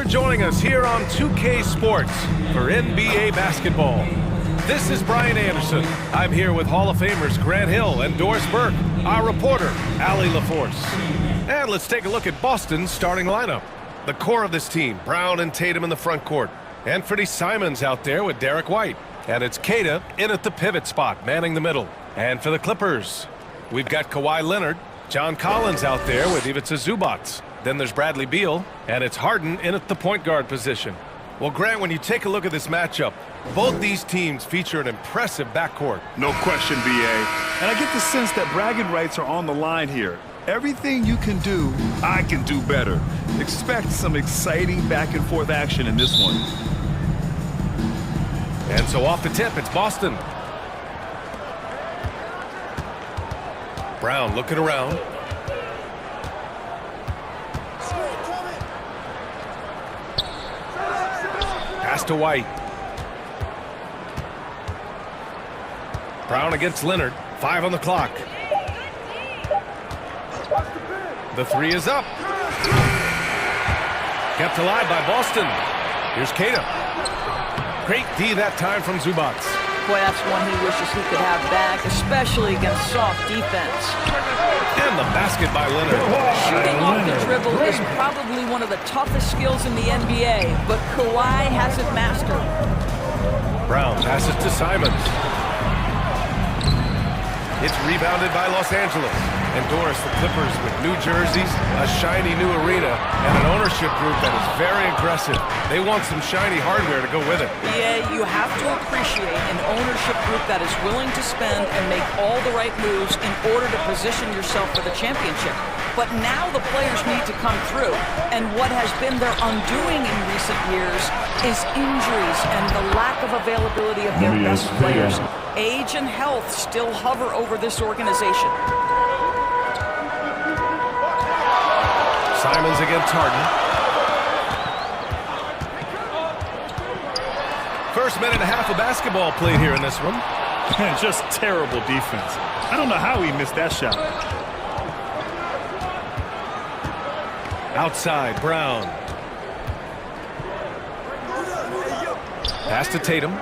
for joining us here on 2K Sports for NBA basketball. This is Brian Anderson. I'm here with Hall of Famers Grant Hill and Doris Burke, our reporter, Allie LaForce. And let's take a look at Boston's starting lineup. The core of this team, Brown and Tatum in the front court. Anthony Simons out there with Derek White. And it's Keita in at the pivot spot, manning the middle. And for the Clippers, we've got Kawhi Leonard, John Collins out there with Ivica Zubac. Then there's Bradley Beal, and it's Harden in at the point guard position. Well, Grant, when you take a look at this matchup, both these teams feature an impressive backcourt. No question, B.A. And I get the sense that bragging rights are on the line here. Everything you can do, I can do better. Expect some exciting back-and-forth action in this one. And so off the tip, it's Boston. Brown looking around. Pass to White. Brown against Leonard. 5 on the clock. The three is up. Kept alive by Boston. Here's Keita. Great D that time from Zubac. Boy, that's one he wishes he could have back, especially against soft defense. And the basket by Leonard. Shooting off the dribble is probably one of the toughest skills in the NBA, but Kawhi has it mastered. Brown passes to Simons. It's rebounded by Los Angeles. And Doris, the Clippers with new jerseys, a shiny new arena, and an ownership group that is very aggressive. They want some shiny hardware to go with it. Yeah, you have to appreciate an ownership group that is willing to spend and make all the right moves in order to position yourself for the championship. But now the players need to come through, and what has been their undoing in recent years is injuries and the lack of availability of their best players. Age and health still hover over this organization. Simons against Harden. First minute and a half of basketball played here in this one. Just terrible defense. I don't know how he missed that shot. Outside, Brown. Pass to Tatum.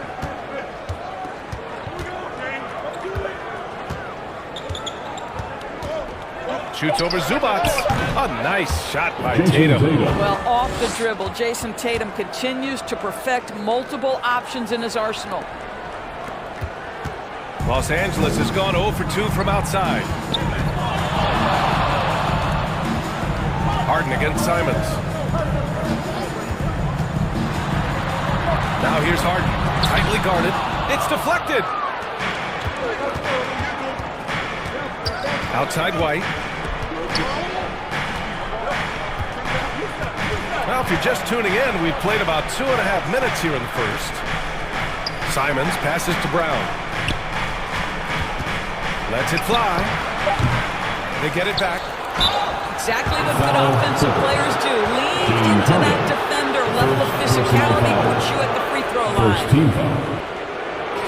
Shoots over Zubac. A nice shot by Tatum. Well, off the dribble, Jason Tatum continues to perfect multiple options in his arsenal. Los Angeles has gone 0 for 2 from outside. Harden against Simons. Now here's Harden. Tightly guarded. It's deflected. Outside White. Well, if you're just tuning in, we've played about 2.5 minutes here in the first. Simons passes to Brown. Lets it fly. They get it back. Exactly what good offensive players do. Lean into that defender. Level of physicality puts you at the free throw line.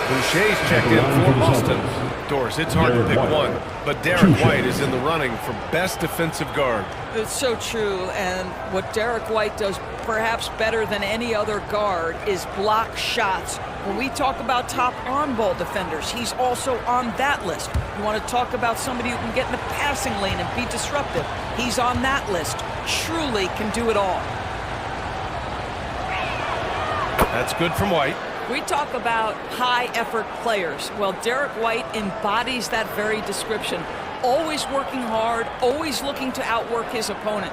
Boucher's checked in for Boston. Doris, it's hard to pick one, but Derek White is in the running for best defensive guard. It's so true, and what Derek White does perhaps better than any other guard is block shots. When we talk about top on-ball defenders, he's also on that list. You want to talk about somebody who can get in the passing lane and be disruptive. He's on that list. Truly can do it all. That's good from White. We talk about high-effort players. Well, Derek White embodies that very description. Always working hard, always looking to outwork his opponent.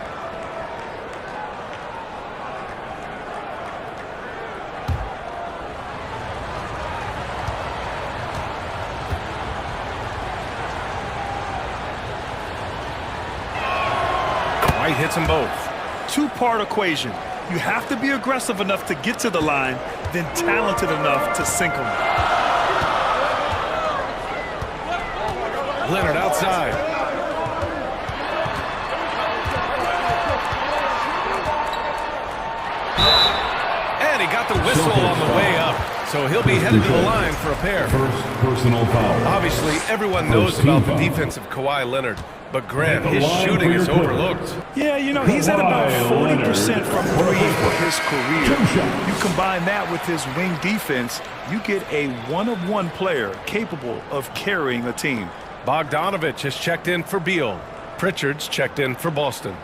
White hits them both. Two-part equation. You have to be aggressive enough to get to the line, then talented enough to sink them. Leonard outside. And he got the whistle on the way up. So he'll be headed to the line for a pair. First personal foul. Obviously, everyone knows about the defense of Kawhi Leonard. But Grant, his shooting is overlooked. Yeah, you know, he's at about 40% from three for his career. You combine that with his wing defense, you get a one-of-one player capable of carrying a team. Bogdanovich has checked in for Beal. Pritchard's checked in for Boston.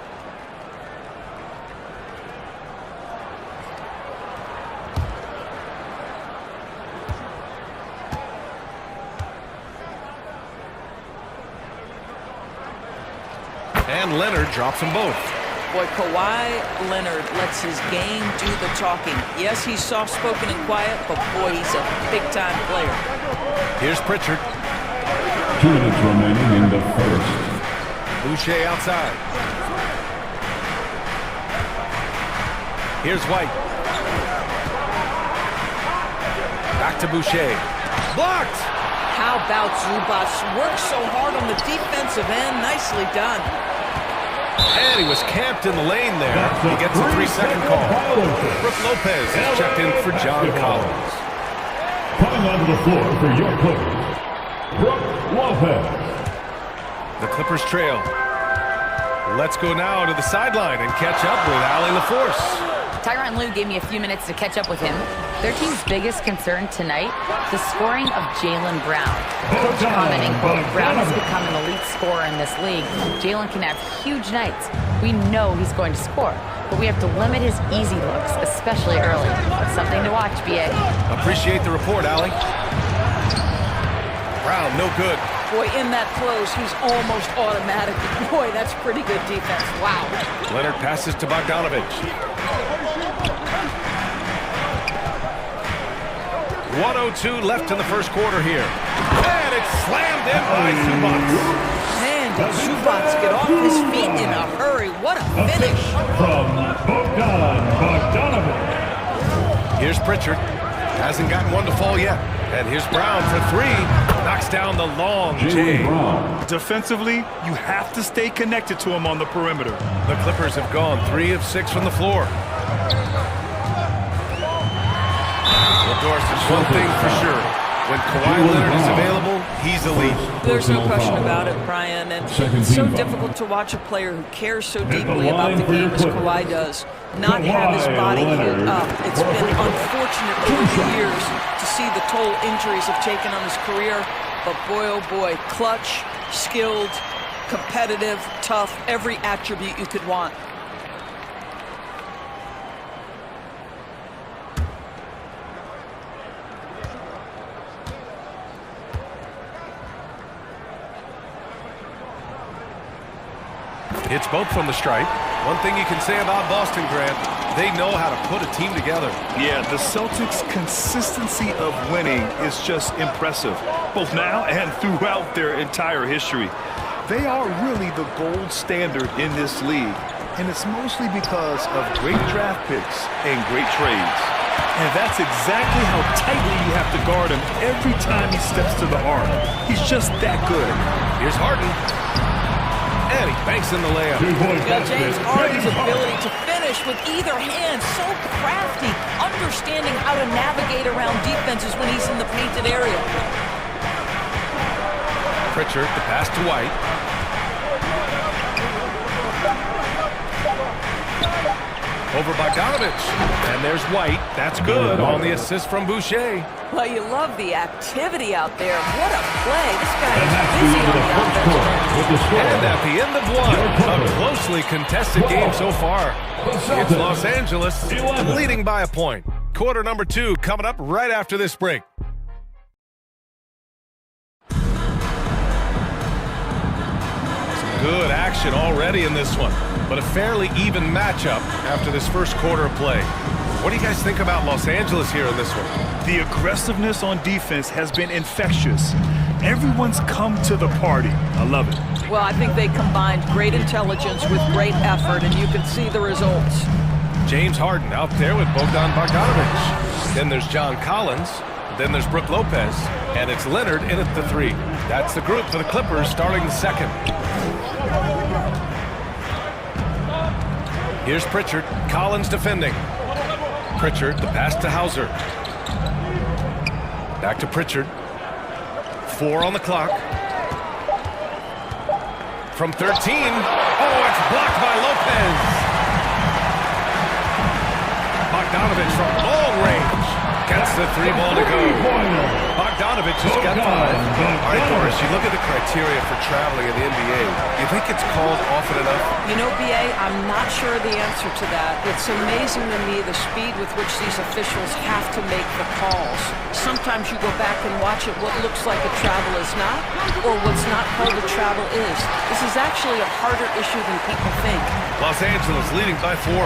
And Leonard drops them both. Boy, Kawhi Leonard lets his game do the talking. Yes, he's soft-spoken and quiet, but boy, he's a big-time player. Here's Pritchard. 2 minutes remaining in the first. Boucher outside. Here's White. Back to Boucher. Blocked! How about Zubac? Works so hard on the defensive end. Nicely done. And he was camped in the lane there. He gets a 3-second call. Brook Lopez is checked in for John Collins. Coming onto the floor for your Clippers, Brook Lopez. The Clippers trail. Let's go now to the sideline and catch up with Allie LaForce. Tyronn Lue gave me a few minutes to catch up with him. Their team's biggest concern tonight, the scoring of Jaylen Brown. Coach commenting, quote, Brown has become an elite scorer in this league. Jaylen can have huge nights. We know he's going to score, but we have to limit his easy looks, especially early. Something to watch, BA. Appreciate the report, Allie. Brown, no good. Boy, in that close, he's almost automatic. Boy, that's pretty good defense. Wow. Leonard passes to Bogdanovich. 1:02 left in the first quarter here. And it's slammed in by Zubac. Man, did Zubac get off his feet in a hurry. What a finish. From Bogdanovich. Here's Pritchard. Hasn't gotten one to fall yet. And here's Brown for 3. Knocks down the long J. Defensively, you have to stay connected to him on the perimeter. The Clippers have gone 3 of 6 from the floor. Dorsey's one thing for sure. When Kawhi Leonard is available, he's elite. There's no question about it, Brian. And it's so difficult to watch a player who cares so deeply about the game as Kawhi does not have his body healed up. It's been unfortunate over the years to see the toll injuries have taken on his career. But boy, oh boy, clutch, skilled, competitive, tough, every attribute you could want. It's both from the stripe. One thing you can say about Boston, Grant, they know how to put a team together. Yeah, the Celtics' consistency of winning is just impressive, both now and throughout their entire history. They are really the gold standard in this league, and it's mostly because of great draft picks and great trades. And that's exactly how tightly you have to guard him every time he steps to the arc. He's just that good. Here's Harden. And he banks in the layup. James Harden's ability to finish with either hand, so crafty, understanding how to navigate around defenses when he's in the painted area. Pritchard, the pass to White. Over Bogdanovich. And there's White. That's good on the assist from Boucher. Well, you love the activity out there. What a play. This guy is busy on the offensive end. And at the end of one, a closely contested game so far. It's Los Angeles leading by a point. Quarter number 2 coming up right after this break. Some good action already in this one, but a fairly even matchup after this first quarter of play. What do you guys think about Los Angeles here in this one? The aggressiveness on defense has been infectious. Everyone's come to the party. I love it. Well, I think they combined great intelligence with great effort, and you can see the results. James Harden out there with Bogdanovich. Then there's John Collins. Then there's Brook Lopez. And it's Leonard in at the 3. That's the group for the Clippers starting the second. Here's Pritchard. Collins defending. Pritchard, the pass to Hauser. Back to Pritchard. 4 on the clock. from 13. Oh, it's blocked by Lopez. Bogdanovich from long range gets the 3-ball to go. Bogdanovich has got 5. All right, Doris, you look at the criteria for traveling in the NBA. You think it's called often enough? You know, BA, I'm not sure the answer to that. It's amazing to me the speed with which these officials have to make the calls. Sometimes you go back and watch it, what looks like a travel is not, or what's not called a travel is. This is actually a harder issue than people think. Los Angeles leading by 4.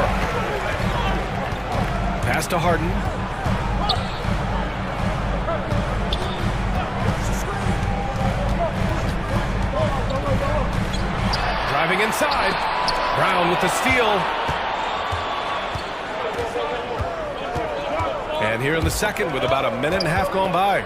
Pass to Harden. Driving inside. Brown with the steal. And here in the second with about a minute and a half gone by.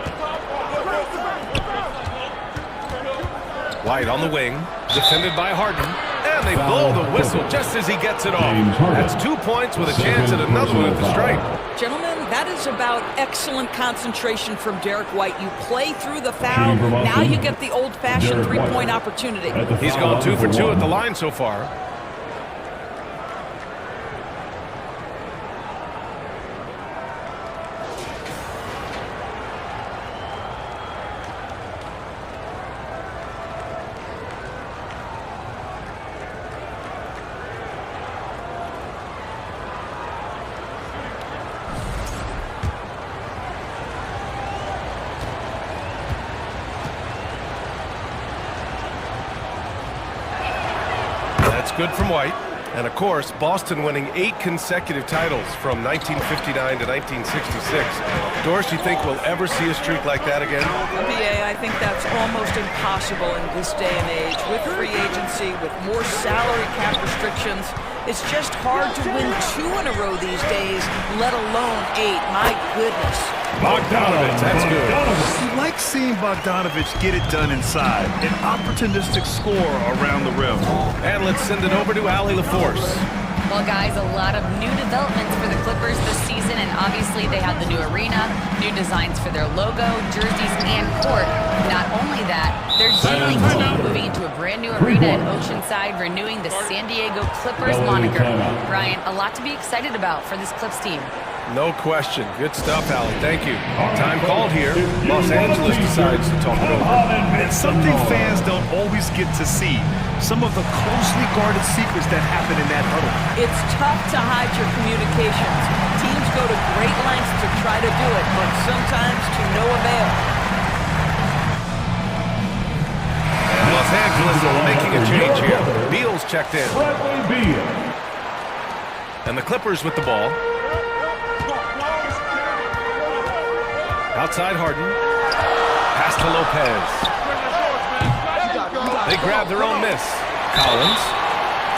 White on the wing. Defended by Harden. And they blow the whistle just as he gets it off. That's 2 points with a chance at another one at the stripe. Gentlemen, that is about excellent concentration from Derek White. You play through the foul. Now you get the old-fashioned three-point opportunity. He's gone 2 for 2 at the line so far. Good from White. And of course, Boston winning 8 consecutive titles from 1959 to 1966. Doris, you think we'll ever see a streak like that again? BA, I think that's almost impossible in this day and age. With free agency, with more salary cap restrictions, it's just hard to win 2 in a row these days, let alone 8. My goodness. Bogdanovich, that's good. You like seeing Bogdanovich get it done inside. An opportunistic score around the rim. And let's send it over to Allie LaForce. Well, guys, a lot of new developments for the Clippers this season, and obviously they have the new arena, new designs for their logo, jerseys, and court. Not only that, their G-League team moving into a brand new arena in Oceanside, renewing the San Diego Clippers moniker. Brian, a lot to be excited about for this Clips team. No question. Good stuff, Allie. Thank you. Time called here. Los Angeles decides to talk it over. And something fans don't always get to see. Some of the closely guarded secrets that happen in that huddle. It's tough to hide your communications. Teams go to great lengths to try to do it, but sometimes to no avail. And Los Angeles making a change here. Beal's checked in. And the Clippers with the ball. Outside Harden. Pass to Lopez. They grab their own miss. Collins.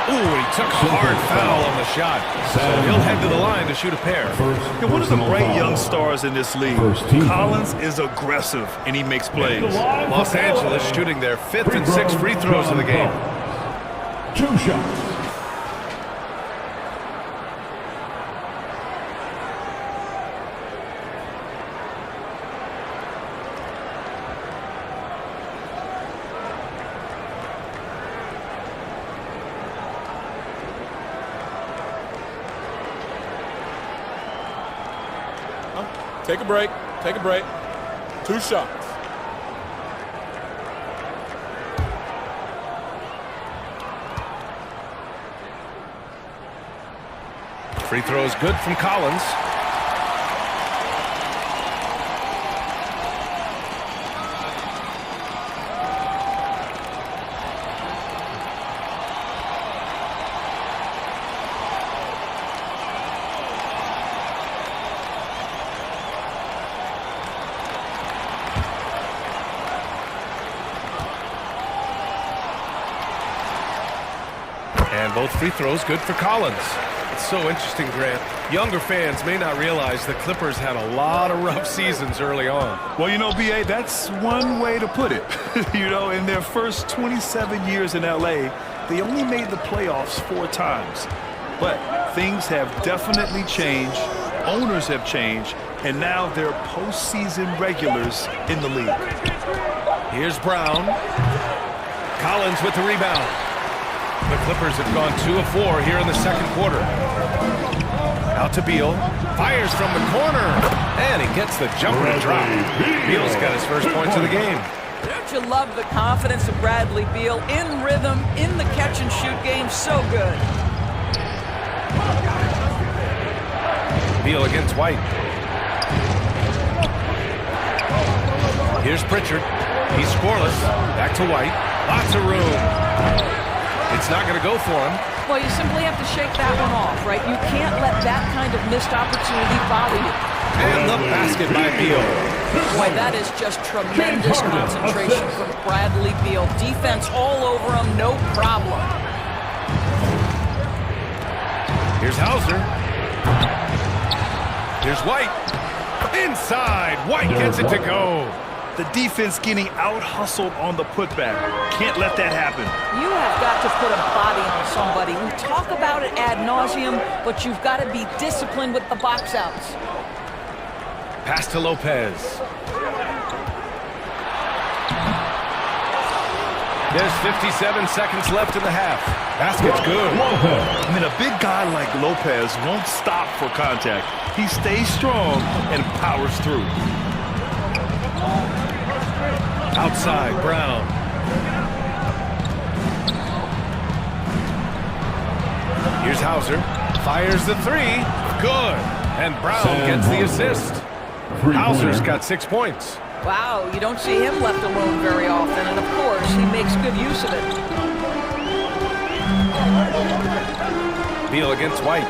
Ooh, he took a hard foul on the shot. So he'll head to the line to shoot a pair. One of the bright young stars in this league. Collins is aggressive, and he makes plays. Los Angeles shooting their 5th and 6th free throws of the game. 2 shots. Take a break. Take a break. 2 shots. Free throw is good from Collins. And both free throws good for Collins. It's so interesting, Grant. Younger fans may not realize the Clippers had a lot of rough seasons early on. Well, you know, B.A., that's one way to put it. You know, in their first 27 years in L.A., they only made the playoffs 4 times. But things have definitely changed. Owners have changed. And now they're postseason regulars in the league. Here's Brown. Collins with the rebound. The Clippers have gone 2 of 4 here in the second quarter. Out to Beal. Fires from the corner. And he gets the jumper to drop. Beal's got his first points of the game. Don't you love the confidence of Bradley Beal? In rhythm, in the catch-and-shoot game, so good. Beal against White. Here's Pritchard. He's scoreless. Back to White. Lots of room. It's not going to go for him. Well, you simply have to shake that one off, right? You can't let that kind of missed opportunity bother you. And the basket by Beal. Boy, that is just tremendous concentration from Bradley Beal. Defense all over him, no problem. Here's Hauser. Here's White. Inside. White gets it to go. The defense getting out-hustled on the putback. Can't let that happen. You have got to put a body on somebody. We talk about it ad nauseum, but you've got to be disciplined with the box outs. Pass to Lopez. There's 57 seconds left in the half. Basket's good. I mean, a big guy like Lopez won't stop for contact. He stays strong and powers through. Outside, Brown. Here's Hauser. Fires the three. Good. And Brown gets the assist. Hauser's got 6 points. Wow, you don't see him left alone very often, and of course, he makes good use of it. Beal against White.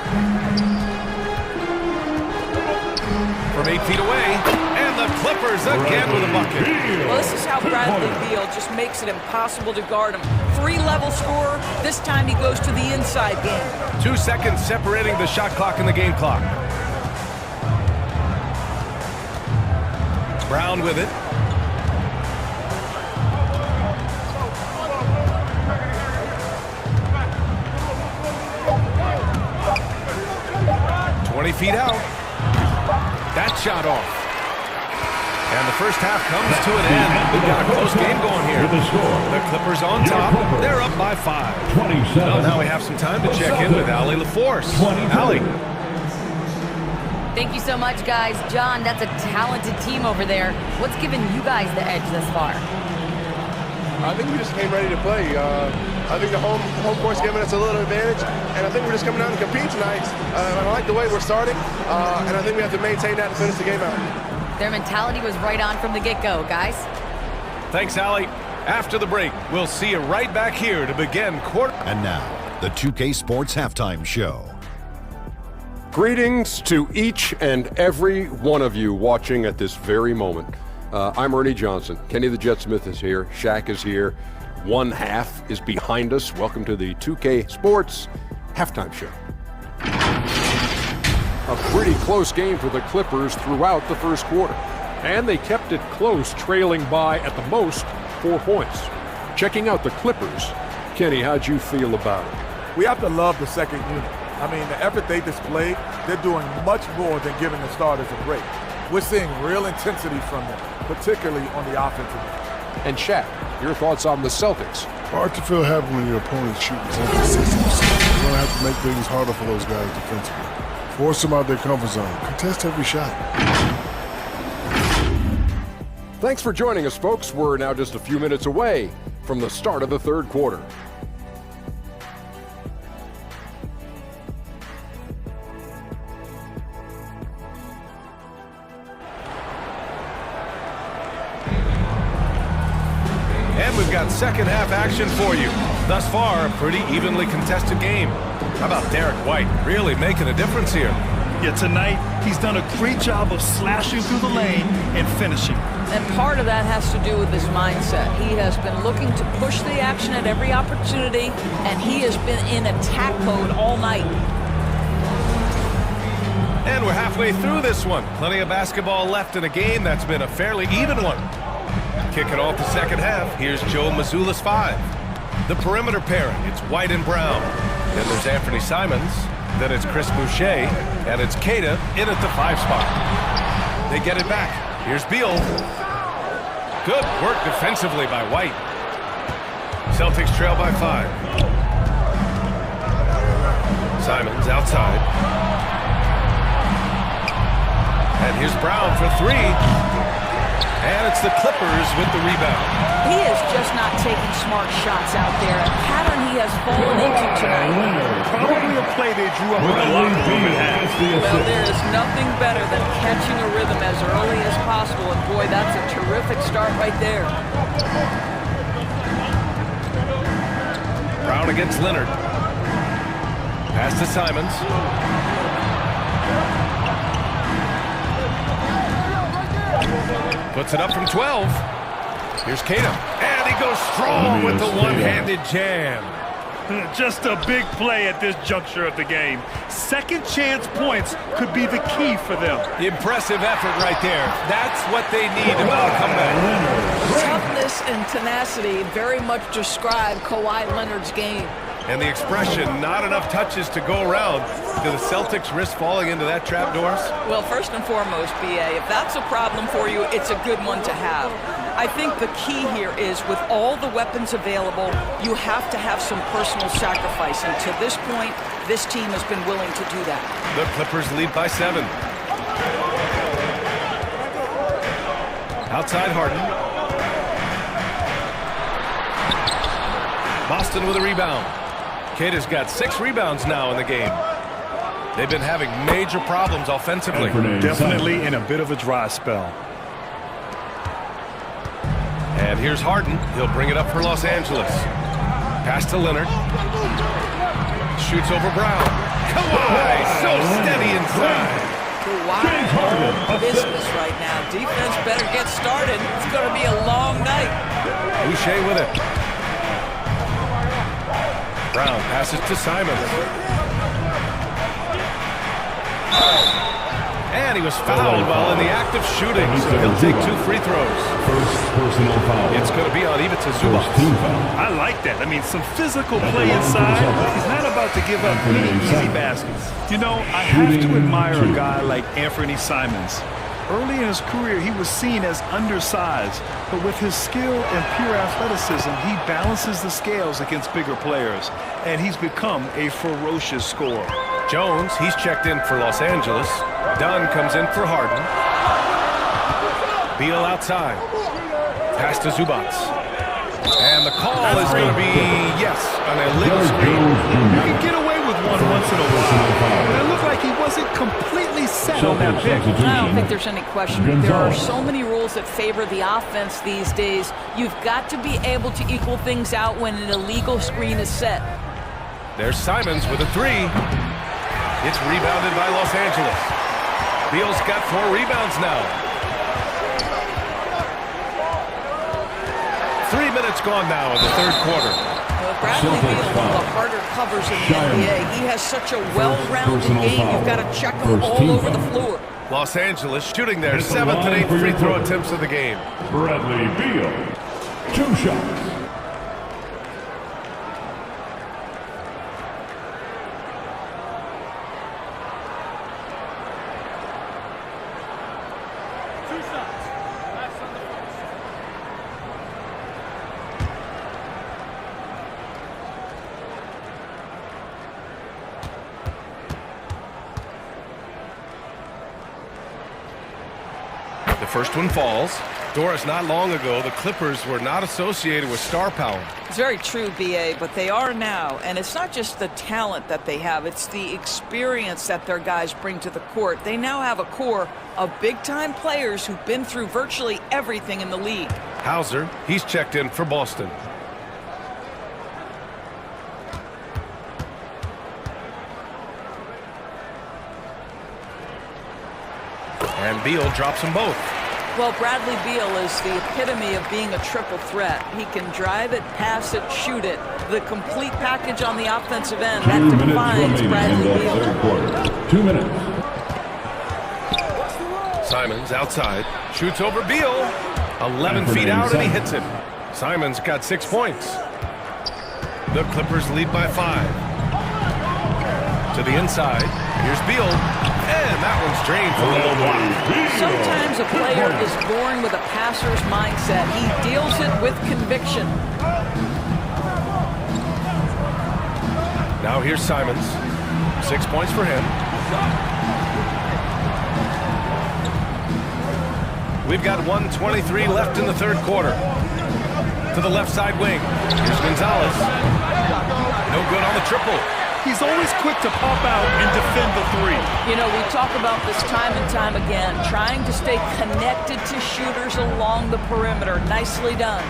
From 8 feet away, and the Clippers again with a bucket. Well, this is how Bradley Beal just makes it impossible to guard him. 3-level scorer, this time he goes to the inside game. 2 seconds separating the shot clock and the game clock. Brown with it. Feet out. That shot off. And the first half comes to an end. We've got a close game going here. The Clippers on top. They're up by 5. Well, now we have some time to check in with Allie LaForce. Allie. Thank you so much, guys. John, that's a talented team over there. What's given you guys the edge thus far? I think we just came ready to play. I think the home court's giving us a little advantage, and I think we're just coming out and compete tonight. I like the way we're starting, and I think we have to maintain that to finish the game out. Their mentality was right on from the get-go, guys. Thanks, Allie. After the break, we'll see you right back here to begin quarter. And now, the 2K Sports Halftime Show. Greetings to each and every one of you watching at this very moment. I'm Ernie Johnson. Kenny the Jet Smith is here. Shaq is here. One half is behind us. Welcome to the 2K Sports Halftime Show. A pretty close game for the Clippers throughout the first quarter. And they kept it close, trailing by, at the most, 4 points. Checking out the Clippers, Kenny, how'd you feel about it? We have to love the second unit. I mean, the effort they displayed, they're doing much more than giving the starters a break. We're seeing real intensity from them, particularly on the offensive end. And Shaq, your thoughts on the Celtics? Hard to feel happy when your opponent's shooting 10 to 60%. You're going to have to make things harder for those guys defensively. Force them out their comfort zone. Contest every shot. Thanks for joining us, folks. We're now just a few minutes away from the start of the third quarter. And we've got second half action for you. Thus far, a pretty evenly contested game. How about Derek White really making a difference here? Yeah, tonight he's done a great job of slashing through the lane and finishing. And part of that has to do with his mindset. He has been looking to push the action at every opportunity, and he has been in attack mode all night. And we're halfway through this one. Plenty of basketball left in a game that's been a fairly even one. Kicking off the second half, here's Joe Mazzulla's 5. The perimeter pairing, it's White and Brown. Then there's Anthony Simons. Then it's Chris Boucher. And it's Keita in at the 5 spot. They get it back. Here's Beal. Good work defensively by White. Celtics trail by 5. Simons outside. And here's Brown for 3. And it's the Clippers with the rebound. He is just not taking smart shots out there. A pattern he has fallen into tonight. Probably a play they drew up in the locker room and had. Well, there is nothing better than catching a rhythm as early as possible. And boy, that's a terrific start right there. Brown against Leonard. Pass to Simons. Puts it up from 12. Here's Tatum. And he goes strong with the one-handed jam. Just a big play at this juncture of the game. Second chance points could be the key for them. Impressive effort right there. That's what they need about a comeback. Toughness and tenacity very much describe Kawhi Leonard's game. And the expression, not enough touches to go around. Do the Celtics risk falling into that trap, Doris? Well, first and foremost, B.A., if that's a problem for you, it's a good one to have. I think the key here is with all the weapons available, you have to have some personal sacrifice. And to this point, this team has been willing to do that. The Clippers lead by 7. Outside Harden. Boston with a rebound. Kata's got 6 rebounds now in the game. They've been having major problems offensively. Definitely in a bit of a dry spell. And here's Harden. He'll bring it up for Los Angeles. Pass to Leonard. Shoots over Brown. Kawhi, so steady inside. Kawhi home business right now. Defense better get started. It's going to be a long night. Boucher with it. Brown passes to Simons. And he was fouled while in the act of shooting, so he'll take 2 free throws. First personal foul. It's going to be on Ivica Zubac. I like that. I mean, some physical play inside. He's not about to give up any easy baskets. You know, I have to admire a guy like Anthony Simons. Early in his career, he was seen as undersized, but with his skill and pure athleticism, he balances the scales against bigger players, and he's become a ferocious scorer. Jones, he's checked in for Los Angeles. Dunn comes in for Harden. Beal outside. Pass to Zubac. And the call is going to be, yes, an illegal screen. You can get away with one once in a while, but it looked like he wasn't completely set on that pick. I don't think there's any question. There are so many rules that favor the offense these days. You've got to be able to equal things out when an illegal screen is set. There's Simons with a 3. It's rebounded by Los Angeles. Beal's got 4 rebounds now. 3 minutes gone now in the third quarter. Well, Bradley Beal, one of the harder covers in the NBA. He has such a well-rounded game. You've got to check him all over the floor. Los Angeles shooting their 7th and 8th free throw attempts of the game. Bradley Beal, 2 shots. The first one falls. Doris, not long ago, the Clippers were not associated with star power. It's very true, B.A., but they are now. And it's not just the talent that they have. It's the experience that their guys bring to the court. They now have a core of big-time players who've been through virtually everything in the league. Hauser, he's checked in for Boston. And Beal drops them both. Well, Bradley Beal is the epitome of being a triple threat. He can drive it, pass it, shoot it. The complete package on the offensive end. That defines Bradley Beal. 2 minutes. Simons outside. Shoots over Beal. 11 feet out and he hits it. Simons got 6 points. The Clippers lead by 5. To the inside. Here's Beal. And that one's drained from the low block. Sometimes a player is born with a passer's mindset. He deals it with conviction. Now here's Simons. 6 points for him. We've got 1:23 left in the third quarter. To the left side wing. Here's Gonzalez. No good on the triple. He's always quick to pop out and defend the three. You know, we talk about this time and time again, trying to stay connected to shooters along the perimeter. Nicely done.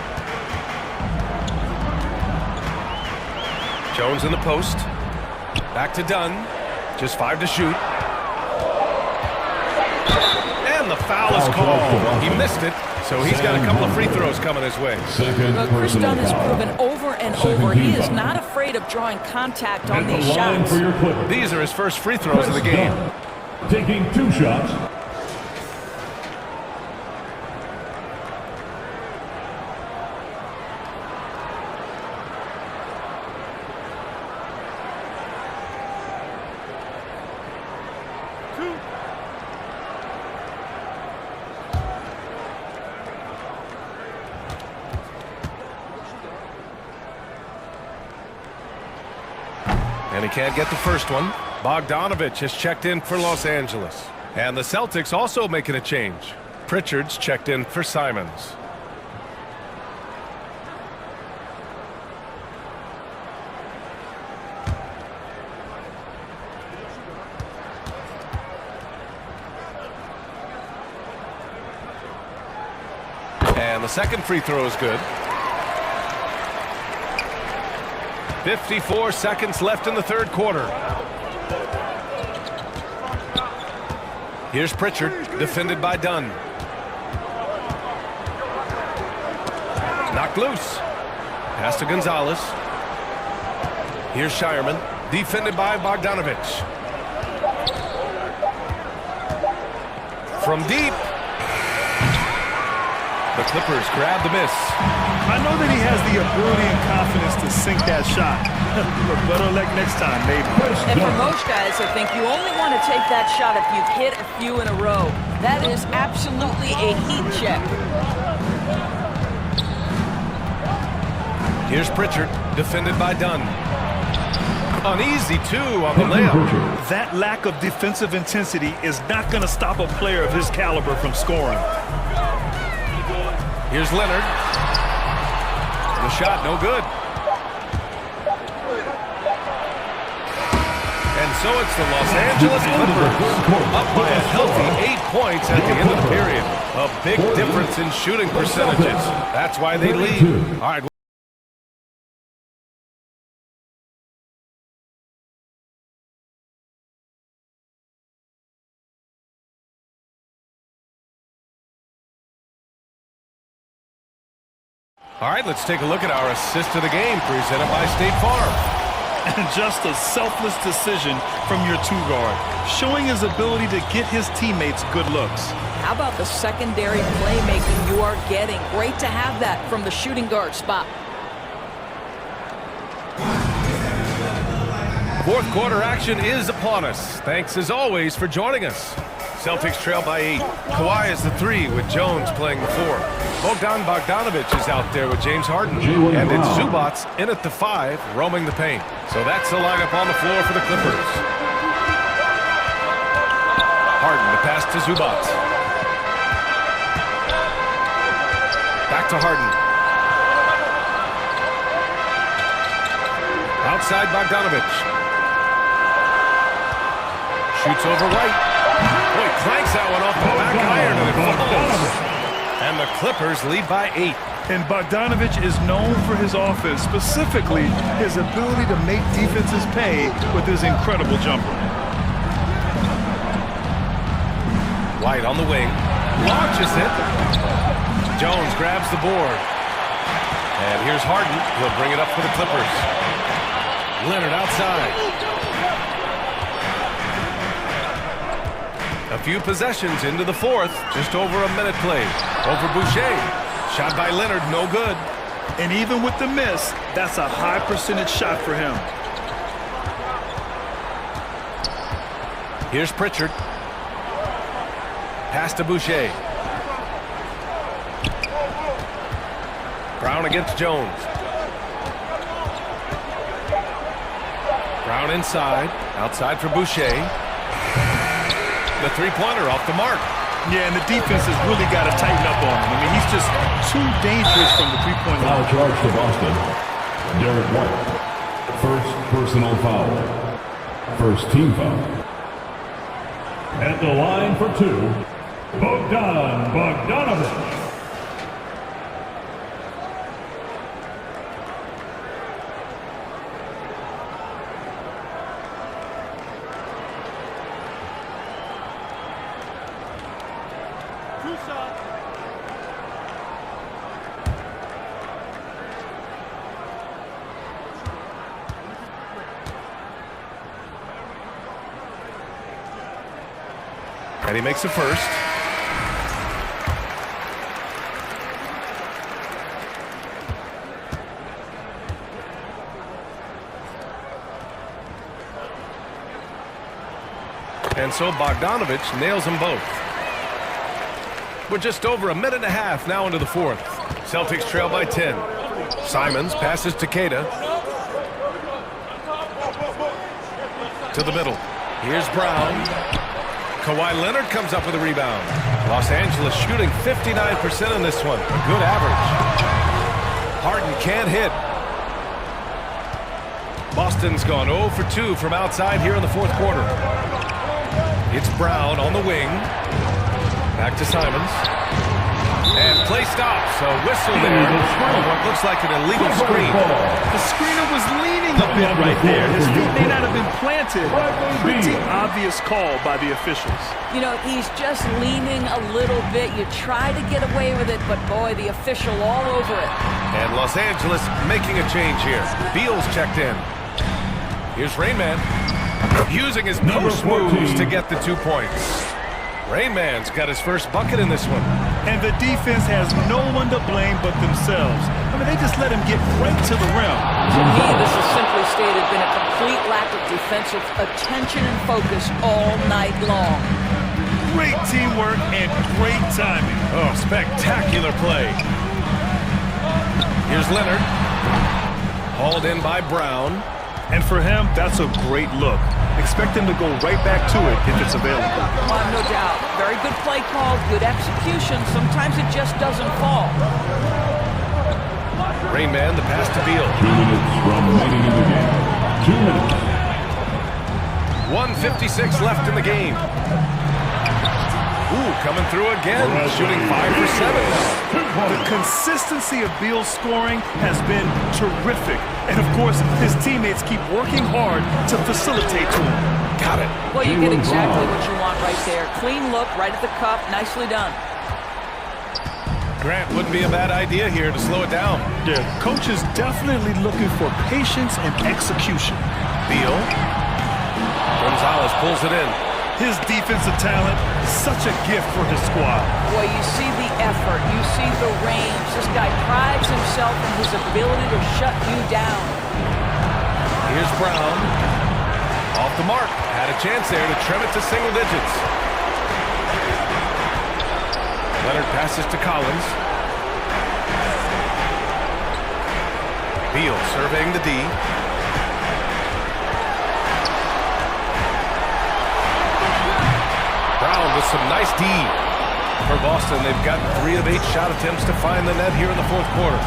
Jones in the post. Back to Dunn. Just 5 to shoot. And the foul is called. He missed it, so he's got a couple of free throws coming his way. But Chris Dunn has proven over and over he is not afraid of drawing contact on these shots. These are his first free throws of the game. Taking 2 shots. And he can't get the first one. Bogdanovich has checked in for Los Angeles. And the Celtics also making a change. Pritchard's checked in for Simons. And the second free throw is good. 54 seconds left in the third quarter. Here's Pritchard, defended by Dunn. Knocked loose. Pass to Gonzalez. Here's Shireman, defended by Bogdanovich. From deep. The Clippers grab the miss. I know that he has the ability and confidence to sink that shot. But better luck next time, maybe. And for most guys, I think you only want to take that shot if you've hit a few in a row. That is absolutely a heat check. Here's Pritchard, defended by Dunn. An easy 2 on the layup. That lack of defensive intensity is not going to stop a player of his caliber from scoring. Here's Leonard. The shot, no good. And so it's the Los Angeles Clippers up by a healthy 8 points at the end of the period. A big difference in shooting percentages. That's why they lead. All right. All right, let's take a look at our assist of the game presented by State Farm. And just a selfless decision from your 2-guard, showing his ability to get his teammates good looks. How about the secondary playmaking you are getting? Great to have that from the shooting guard spot. Fourth quarter action is upon us. Thanks as always for joining us. Celtics trail by 8. Kawhi is the 3 with Jones playing the 4. Bogdanovich is out there with James Harden. And it's Zubats in at the 5, roaming the paint. So that's the lineup on the floor for the Clippers. Harden to pass to Zubats. Back to Harden. Outside Bogdanovich. Shoots over White. Boy, cranks that one off the back iron and it falls. And the Clippers lead by 8. And Bogdanovich is known for his offense, specifically his ability to make defenses pay with his incredible jumper. White on the wing. Launches it. Jones grabs the board. And here's Harden. He'll bring it up for the Clippers. Leonard outside. A few possessions into the fourth. Just over a minute played. Over Boucher. Shot by Leonard, no good. And even with the miss, that's a high percentage shot for him. Here's Pritchard. Pass to Boucher. Brown against Jones. Brown inside. Outside for Boucher. The three-pointer off the mark. Yeah, and the defense has really got to tighten up on him. I mean, he's just too dangerous from the three-point line. Foul charge to Boston. Derek White. First personal foul. First team foul. At the line for two, Bogdanovich. And he makes the first. And so Bogdanovich nails them both. We're just over a minute and a half now into the fourth. Celtics trail by 10. Simons passes to Queta. To the middle. Here's Brown. Kawhi Leonard comes up with a rebound. Los Angeles shooting 59% in this one. A good average. Harden can't hit. Boston's gone 0 for 2 from outside here in the fourth quarter. It's Brown on the wing. Back to Simons. And play stops. So whistle there on what looks like an illegal screen. The screener was leaning a bit right there. His feet may not have been planted. Pretty obvious call by the officials. You know, he's just leaning a little bit. You try to get away with it, but boy, the official all over it. And Los Angeles making a change here. Beal's checked in. Here's Rain Man. Using his post moves to get the 2 points. Rain Man's got his first bucket in this one. And the defense has no one to blame but themselves. I mean, they just let him get right to the rim. To me, this has simply stated been a complete lack of defensive attention and focus all night long. Great teamwork and great timing. Oh, spectacular play. Here's Leonard. Hauled in by Brown. And for him, that's a great look. Expect him to go right back to it if it's available. No doubt. Very good play call, good execution. Sometimes it just doesn't fall. Rain Man, the pass to Beal. 2 minutes remaining in the game. 2 minutes. 1:56 left in the game. Ooh, coming through again. Shooting 5 for 7 now. The consistency of Beal's scoring has been terrific. And, of course, his teammates keep working hard to facilitate to him. Got it. Well, you get exactly what you want right there. Clean look, right at the cup. Nicely done. Grant, wouldn't be a bad idea here to slow it down. Yeah, coach is definitely looking for patience and execution. Beal. Gonzalez pulls it in. His defensive talent, such a gift for his squad. Boy, you see the effort. You see the range. This guy prides himself in his ability to shut you down. Here's Brown. Off the mark. Had a chance there to trim it to single digits. Leonard passes to Collins. Beal surveying the D. Brown with some nice D. For Boston, they've got 3 of 8 shot attempts to find the net here in the fourth quarter.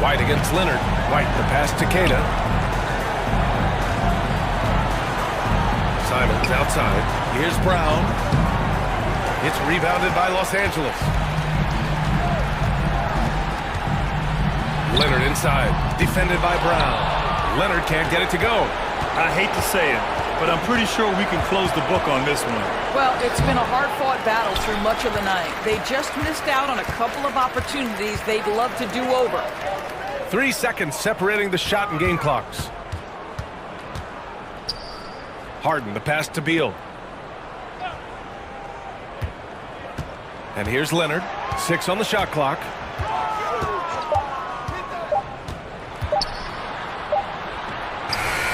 White against Leonard. White, the pass to Queta. Simons outside. Here's Brown. It's rebounded by Los Angeles. Leonard inside. Defended by Brown. Leonard can't get it to go. I hate to say it, but I'm pretty sure we can close the book on this one. Well, it's been a hard-fought battle through much of the night. They just missed out on a couple of opportunities they'd love to do over. 3 seconds separating the shot and game clocks. Harden, the pass to Beal. And here's Leonard. 6 on the shot clock.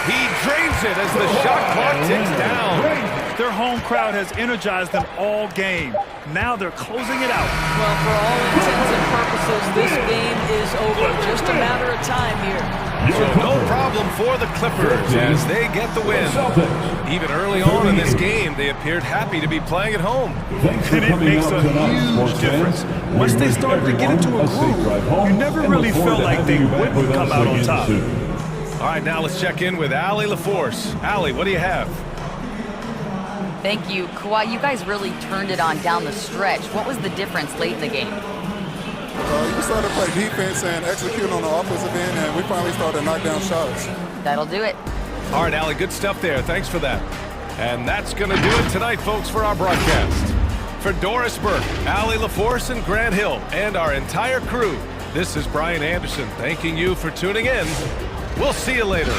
He drains it as the shot clock ticks down. Their home home crowd has energized them all game. Now they're closing it out. Well, for all intents and purposes, this game is over. Just a matter of time here. So no problem for the Clippers as they get the win. Even early on in this game, they appeared happy to be playing at home. And it makes a huge difference. Once they started to get into a groove, you never really felt like they wouldn't come out on top. All right, now let's check in with Allie LaForce. Allie, what do you have? Thank you. Kawhi, you guys really turned it on down the stretch. What was the difference late in the game? We started to play defense and execute on the offensive end, and we finally started to knock down shots. That'll do it. All right, Allie, good stuff there. Thanks for that. And that's going to do it tonight, folks, for our broadcast. For Doris Burke, Allie LaForce, and Grant Hill, and our entire crew, this is Brian Anderson thanking you for tuning in. We'll see you later.